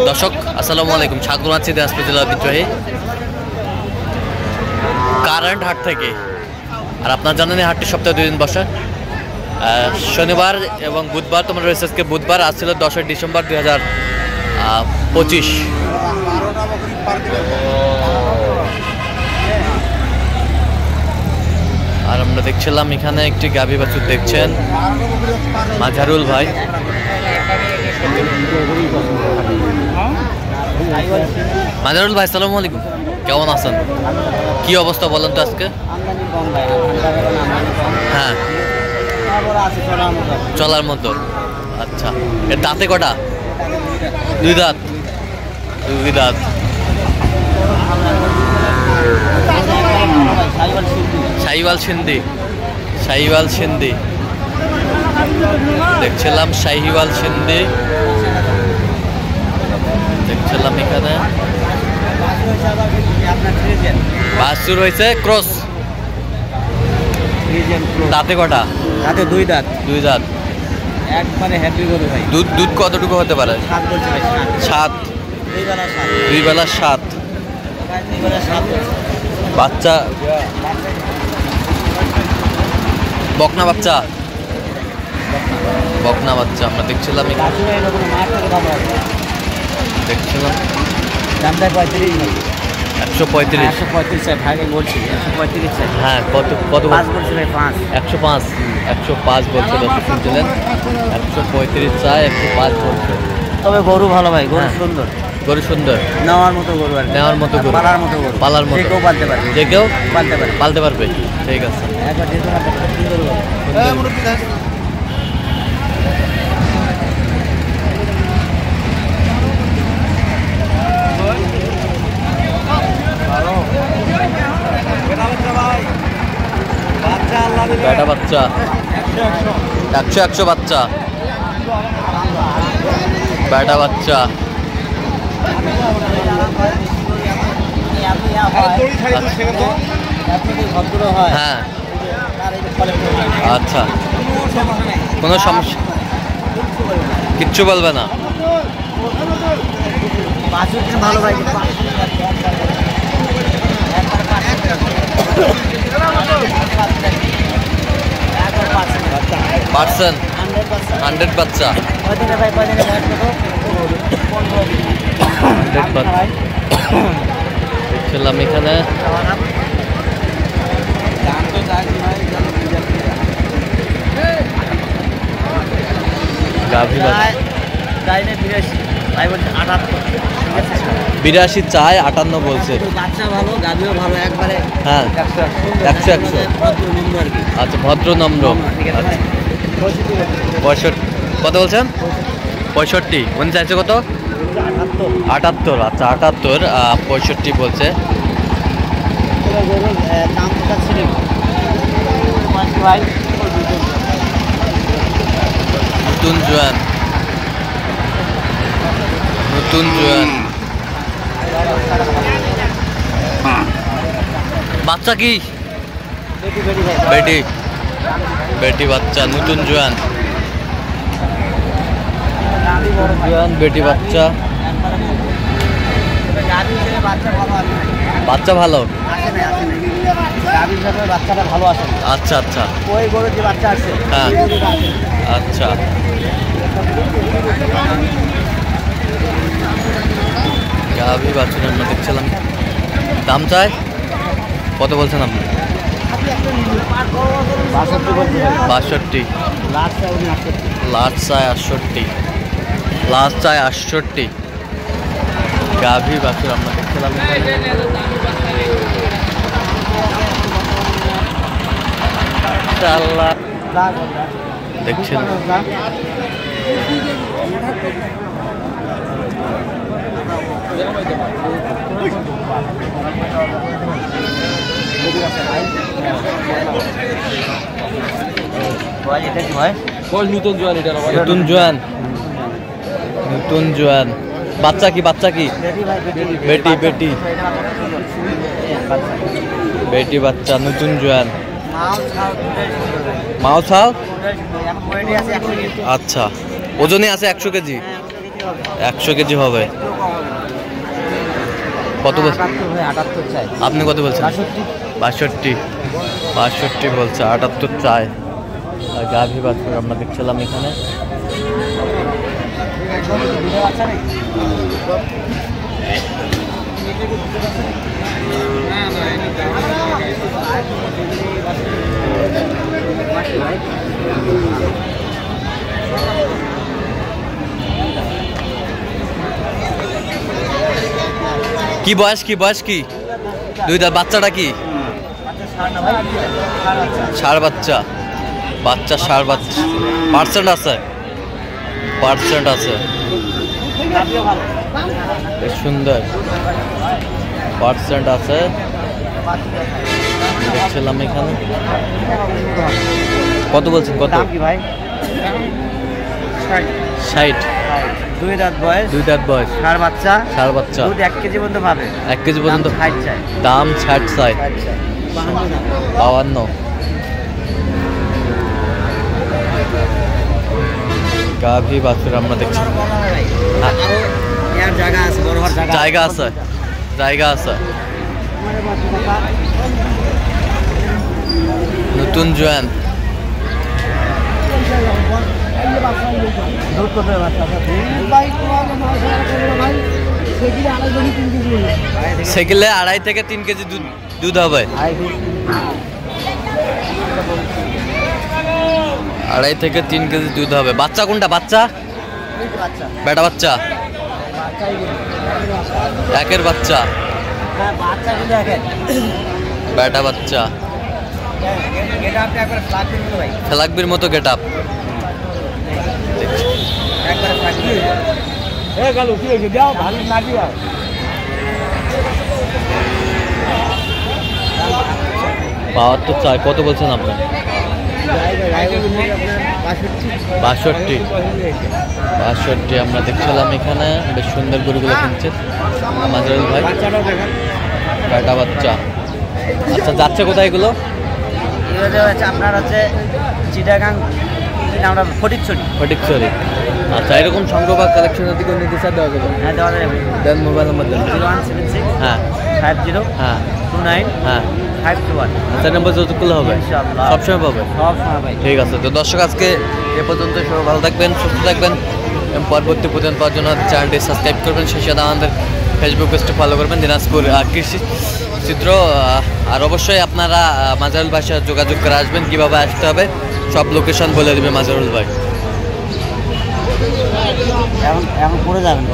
দর্শক আসসালামু আলাইকুম, স্বাগত আছি দিনাজপুর জেলার ঐতিহ্যবাহী কারেন্ট হাট থেকে। আর আপনারা জানেন এই হাটটি সপ্তাহে 2 দিন বসে, শনিবার এবং বুধবার। তোমরা রয়েছে আজকে বুধবার, আজ ছিল 10 ডিসেম্বর 2025। আর আমরা দেখছিলাম এখানে একটি গাভী বাছুর দেখছেন মাঝারুল ভাই। মাঝারুল ভাই আসসালামু আলাইকুম, কেমন আছেন? কি অবস্থা বলেন তো আজকে? হ্যাঁ, চলার মতো। আচ্ছা, এর দাঁতে কটা? 2 দাঁত। 2 দাঁত। শাহিওয়াল সিন্ধি, শাহিওয়াল সিন্ধি দেখছিলাম, শাহিওয়াল সিন্ধি দেখছিলাম। এখানে বাছুর হয়েছে ক্রস। দাঁতে কটা? দাঁতে 2 দাঁত। 2 দাঁত। একবারে হ্যাপি গরু ভাই। দুধ কতটুকু হতে পারে? 7 বলছে ভাই। 7। 2 বেলা 7। বাচ্চা বকনা বাচ্চা, বকনা বাচ্চা আমরা দেখছিলাম। দেখছিলাম দামটা 35। 135। 135 ভাগে বলছি 135। হ্যাঁ, কত 5 বলছে ভাই। 5 105। 105 বলছে, দর্শক শুনছিলেন। 135 চায়, 105 বলছে। তবে গরু ভালো ভাই, গরু সুন্দর। গরু সুন্দর, নেওয়ার মতো গরু আর নেওয়ার মতো গরু, পালার মতো গরু, পালার মতো। যে কেউ পালতে পারবে, যে কেউ পালতে পারবে, পালতে পারবে। ঠিক আছে, একবার যেতে পারতে পারবে। সুন্দর গরু। বেটা বাচ্চা 100 বাচ্চা, বেটা বাচ্চা। হ্যাঁ, আচ্ছা, কোনো সমস্যা, কিচ্ছু বলবে না। ভালো ভাই। পার্সেন্ট 100 বাচ্চা। 100 বাচ্চা দেখছিলাম এখানে। গাভী বাচ্চা 82 চায়, 58 বলছে। বাচ্চা ভালো, গাভীও ভালো, একবারে। হ্যাঁ, 100। আচ্ছা, ভদ্র নম্র। আচ্ছা, 65 কত বলছেন? 65। উনি চাইছে কত? 78। আচ্ছা, 78। 65 বলছে। নতুন জোয়ান, নতুন জোয়ান বাচ্চা কি? বেটি, বেটি বাচ্চা, নতুন জোয়ান, জোয়ান বেটি বাচ্চা। বাচ্চা ভালো। বাচ্চাটা ভালো আসে। আচ্ছা আচ্ছা, ওই গরুর যে বাচ্চা আছে। হ্যাঁ, আচ্ছা। গাভী বাছুর আমরা দেখছিলাম। দাম চাই কত বলছেন আপনি? 62। লাস্ট চায় 68। লাস্ট চায় 68। গাভী বাছুর আমরা দেখছিলাম। দেখছেন নতুন জোয়ান। নতুন জোয়ান, নতুন জোয়ান। বাচ্চা কি? বাচ্চা কি? বেটি, বেটি, বেটি বাচ্চা, নতুন জোয়ান। মাও ছাও। আচ্ছা, ওজনে আছে 100 কেজি। 100 কেজি হবে। কত বলছেন? 78 ভাই, 78 চাই। আপনি কত বলছেন? 62। 62 বলছে, 78 চাই। আর গাভী বাছুর আমরা দেখছিলাম এখানে। দুটো বাচ্চা নেই? কি বয়স কি বয়স কি? 2 দাঁত। বাচ্চাটা কি? ষাঁড় বাচ্চা। বাচ্চা ষাঁড় বাচ্চা। পার্সেন্ট আছে? পার্সেন্ট আছে। বেশ সুন্দর পার্সেন্ট আছে দেখছিলাম এখানে। কত বলছেন? কত? দাম কি ভাই? 60। 2 দাঁত বয়স। 2 দাঁত বয়স। ষাঁড় বাচ্চা। ষাঁড় বাচ্চা। দুধ 1 কেজি পর্যন্ত পাবে। 1 কেজি পর্যন্ত। 60 চাই। দাম 60 চাই। 52। গাভী বাছুর আমরা দেখছি। এর জায়গা আছে, বড় হওয়ার জায়গা আছে, জায়গা আছে। নতুন জোয়ান। দুধ কত বাচ্চা? সেগুলো 2.5 থেকে 3 কেজি দুধ হবে। 2.5 থেকে 3 কেজি দুধ হবে। বাচ্চা কোনটা? বাচ্চা বেটা বাচ্চা? একের বাচ্চা। বেটা বাচ্চা। ফ্লাগবির মতো গেট আপ। পাওয়ার তো চাই। কত বলছেন আপনি? 62। আমরা দেখছিলাম এখানে। বেশ সুন্দর গরুগুলো কিনছে আমাজরুল ভাই। বেটা বাচ্চা। আচ্ছা, যাচ্ছে কোথায় এগুলো? আপনার হচ্ছে চিটাগাং, আমরা ফটিকছড়ি। ফটিকছড়ি। আচ্ছা, এরকম সংগ্রহ বা কালেকশনের দিকে নিতে চান দেওয়া যাবে? হ্যাঁ, দেওয়া যাবে। দেন মোবাইল নাম্বার দেন। 0176 হ্যাঁ 50 হ্যাঁ 29 হ্যাঁ 521। আচ্ছা, নাম্বার যতগুলো হবে ইনশাআল্লাহ সবসময় পাবে। সব সময় ভাই। ঠিক আছে। তো দর্শক, আজকে এ পর্যন্ত। সবাই ভালো থাকবেন, সুস্থ থাকবেন এবং পরবর্তী প্রতিদিন পাওয়ার জন্য চ্যানেলটি সাবস্ক্রাইব করবেন। সেই সাথে আমাদের ফেসবুক পেজটি ফলো করবেন, দিনাজপুর কৃষি চিত্র। আর অবশ্যই আপনারা মাজারুল ভাইয়ের সাথে যোগাযোগ করে আসবেন। কীভাবে আসতে হবে সব লোকেশন বলে দেবে মাজারুল ভাই। এখন পড়ে যাবেন।